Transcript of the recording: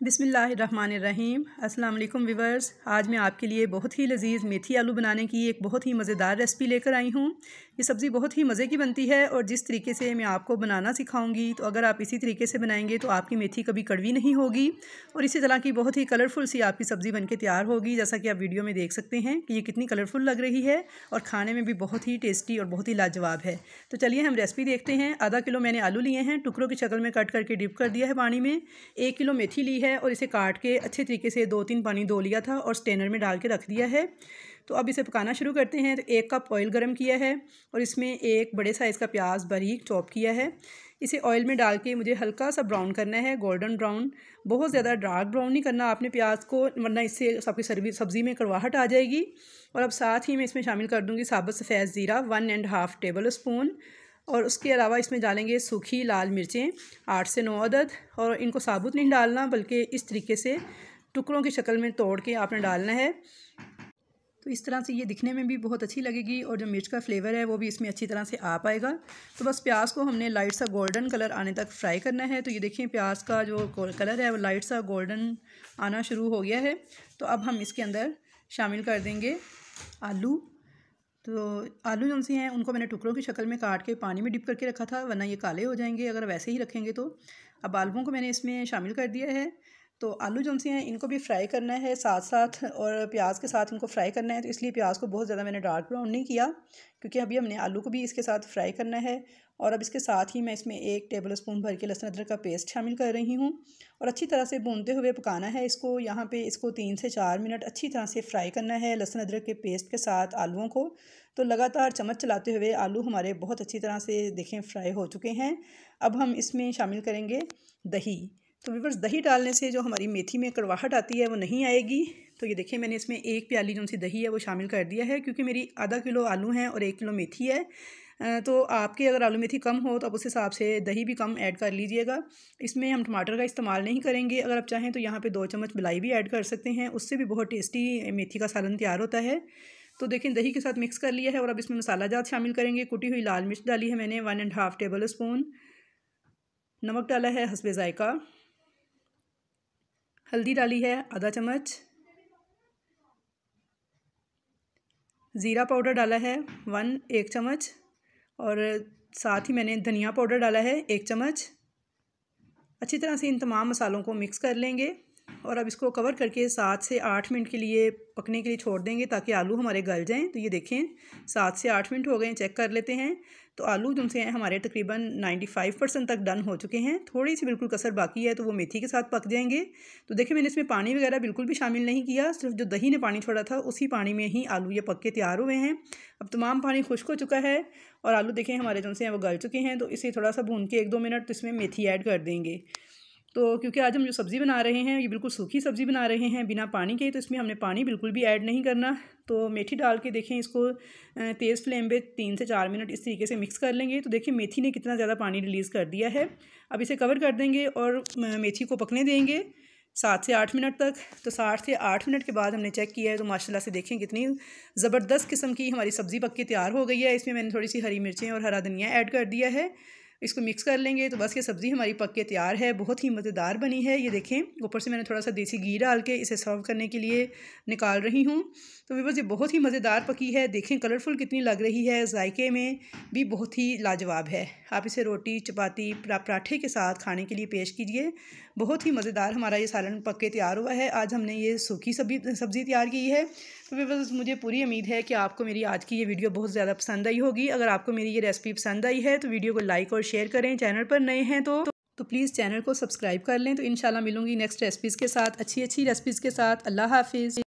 बिस्मिल्लाहिर्रहमानिर्रहीम। अस्सलाम वालेकुम व्यूअर्स। आज मैं आपके लिए बहुत ही लजीज़ मेथी आलू बनाने की एक बहुत ही मज़ेदार रेसिपी लेकर आई हूँ। ये सब्ज़ी बहुत ही मज़े की बनती है और जिस तरीके से मैं आपको बनाना सिखाऊंगी तो अगर आप इसी तरीके से बनाएंगे तो आपकी मेथी कभी कड़वी नहीं होगी और इसी तरह की बहुत ही कलरफुल सी आपकी सब्ज़ी बनके तैयार होगी। जैसा कि आप वीडियो में देख सकते हैं कि ये कितनी कलरफुल लग रही है और खाने में भी बहुत ही टेस्टी और बहुत ही लाजवाब है। तो चलिए हम रेसिपी देखते हैं। आधा किलो मैंने आलू लिए हैं, टुकड़ों की शक्ल में कट करके डिप कर दिया है पानी में। 1 किलो मेथी ली है और इसे काट के अच्छे तरीके से 2-3 पानी धो लिया था और स्ट्रेनर में डाल के रख दिया है। तो अब इसे पकाना शुरू करते हैं। तो 1 कप ऑयल गरम किया है और इसमें एक बड़े साइज़ का प्याज बारीक चॉप किया है। इसे ऑयल में डाल के मुझे हल्का सा ब्राउन करना है, गोल्डन ब्राउन। बहुत ज़्यादा डार्क ब्राउन नहीं करना आपने प्याज को, वरना इससे आपकी सब्ज़ी में कड़वाहट आ जाएगी। और अब साथ ही मैं इसमें शामिल कर दूँगी साबुत सफ़ेद ज़ीरा 1.5 टेबल स्पून और उसके अलावा इसमें डालेंगे सूखी लाल मिर्चें 8 से 9 अदद। और इनको साबुत नहीं डालना बल्कि इस तरीके से टुकड़ों की शक्ल में तोड़ के आपने डालना है। तो इस तरह से ये दिखने में भी बहुत अच्छी लगेगी और जो मिर्च का फ्लेवर है वो भी इसमें अच्छी तरह से आ पाएगा। तो बस प्याज को हमने लाइट सा गोल्डन कलर आने तक फ्राई करना है। तो ये देखिए प्याज का जो कलर है वो लाइट सा गोल्डन आना शुरू हो गया है। तो अब हम इसके अंदर शामिल कर देंगे आलू। तो आलू जो से हैं उनको मैंने टुकड़ों की शक्ल में काट के पानी में डिप करके रखा था, वरना ये काले हो जाएंगे अगर वैसे ही रखेंगे तो। अब आलूओं को मैंने इसमें शामिल कर दिया है। तो आलू जो से हैं इनको भी फ्राई करना है साथ साथ और प्याज के साथ इनको फ्राई करना है। तो इसलिए प्याज को बहुत ज़्यादा मैंने डार्क ब्राउन नहीं किया क्योंकि अभी हमने आलू को भी इसके साथ फ्राई करना है। और अब इसके साथ ही मैं इसमें 1 टेबल स्पून भर के लहसुन अदरक का पेस्ट शामिल कर रही हूँ और अच्छी तरह से भूनते हुए पकाना है इसको। यहाँ पे इसको 3 से 4 मिनट अच्छी तरह से फ्राई करना है लहसुन अदरक के पेस्ट के साथ आलूओं को। तो लगातार चम्मच चलाते हुए आलू हमारे बहुत अच्छी तरह से देखें फ्राई हो चुके हैं। अब हम इसमें शामिल करेंगे दही। तो व्यूअर्स, दही डालने से जो हमारी मेथी में कड़वाहट आती है वो नहीं आएगी। तो ये देखिए मैंने इसमें 1 प्याली जो सी दही है वो शामिल कर दिया है क्योंकि मेरी आधा किलो आलू हैं और 1 किलो मेथी है। तो आपके अगर आलू मेथी कम हो तो आप उस हिसाब से दही भी कम ऐड कर लीजिएगा। इसमें हम टमाटर का इस्तेमाल नहीं करेंगे। अगर आप चाहें तो यहाँ पे 2 चम्मच मलाई भी ऐड कर सकते हैं, उससे भी बहुत टेस्टी मेथी का सालन तैयार होता है। तो देखिए दही के साथ मिक्स कर लिया है और अब इसमें मसाला जात शामिल करेंगे। कुटी हुई लाल मिर्च डाली है मैंने 1.5 टेबल स्पून, नमक डाला है हस्बे ज़ायका, हल्दी डाली है आधा चम्मच, ज़ीरा पाउडर डाला है 1 चम्मच और साथ ही मैंने धनिया पाउडर डाला है 1 चम्मच। अच्छी तरह से इन तमाम मसालों को मिक्स कर लेंगे और अब इसको कवर करके 7 से 8 मिनट के लिए पकने के लिए छोड़ देंगे ताकि आलू हमारे गल जाएं। तो ये देखें 7 से 8 मिनट हो गए, चेक कर लेते हैं। तो आलू जो से हैं हमारे तकरीबन 95% तक डन हो चुके हैं। थोड़ी सी बिल्कुल कसर बाकी है तो वो मेथी के साथ पक जाएंगे। तो देखिए मैंने इसमें पानी वगैरह बिल्कुल भी शामिल नहीं किया, सिर्फ जो दही ने पानी छोड़ा था उसी पानी में ही आलू ये पक के तैयार हुए हैं। अब तमाम पानी खुश्क हो चुका है और आलू देखें हमारे जो से हैं वो गल चुके हैं। तो इसे थोड़ा सा भून के 1-2 मिनट तो इसमें मेथी ऐड कर देंगे। तो क्योंकि आज हम जो सब्ज़ी बना रहे हैं ये बिल्कुल सूखी सब्ज़ी बना रहे हैं बिना पानी के, तो इसमें हमने पानी बिल्कुल भी ऐड नहीं करना। तो मेथी डाल के देखें इसको तेज़ फ्लेम पे 3 से 4 मिनट इस तरीके से मिक्स कर लेंगे। तो देखिए मेथी ने कितना ज़्यादा पानी रिलीज़ कर दिया है। अब इसे कवर कर देंगे और मेथी को पकने देंगे 7 से 8 मिनट तक। तो 7 से 8 मिनट के बाद हमने चेक किया है तो माशाल्लाह से देखें कितनी ज़बरदस्त किस्म की हमारी सब्ज़ी पक के तैयार हो गई है। इसमें मैंने थोड़ी सी हरी मिर्चें और हरा धनिया ऐड कर दिया है। इसको मिक्स कर लेंगे तो बस ये सब्ज़ी हमारी पक के तैयार है। बहुत ही मज़ेदार बनी है। ये देखें ऊपर से मैंने थोड़ा सा देसी घी डाल के इसे सर्व करने के लिए निकाल रही हूँ। तो व्यूअर्स ये बहुत ही मज़ेदार पकी है। देखें कलरफुल कितनी लग रही है, जायके में भी बहुत ही लाजवाब है। आप इसे रोटी, चपाती, पराठे के साथ खाने के लिए पेश कीजिए। बहुत ही मज़ेदार हमारा ये सालन पक के तैयार हुआ है। आज हमने ये सूखी सब्ज़ी तैयार की है। तो व्यूअर्स मुझे पूरी उम्मीद है कि आपको मेरी आज की ये वीडियो बहुत ज़्यादा पसंद आई होगी। अगर आपको मेरी ये रेसिपी पसंद आई है तो वीडियो को लाइक और शेयर करें। चैनल पर नए हैं तो प्लीज़ चैनल को सब्सक्राइब कर लें। तो इंशाल्लाह मिलूंगी नेक्स्ट रेसिपीज़ के साथ, अच्छी रेसिपीज़ के साथ। अल्लाह हाफिज़।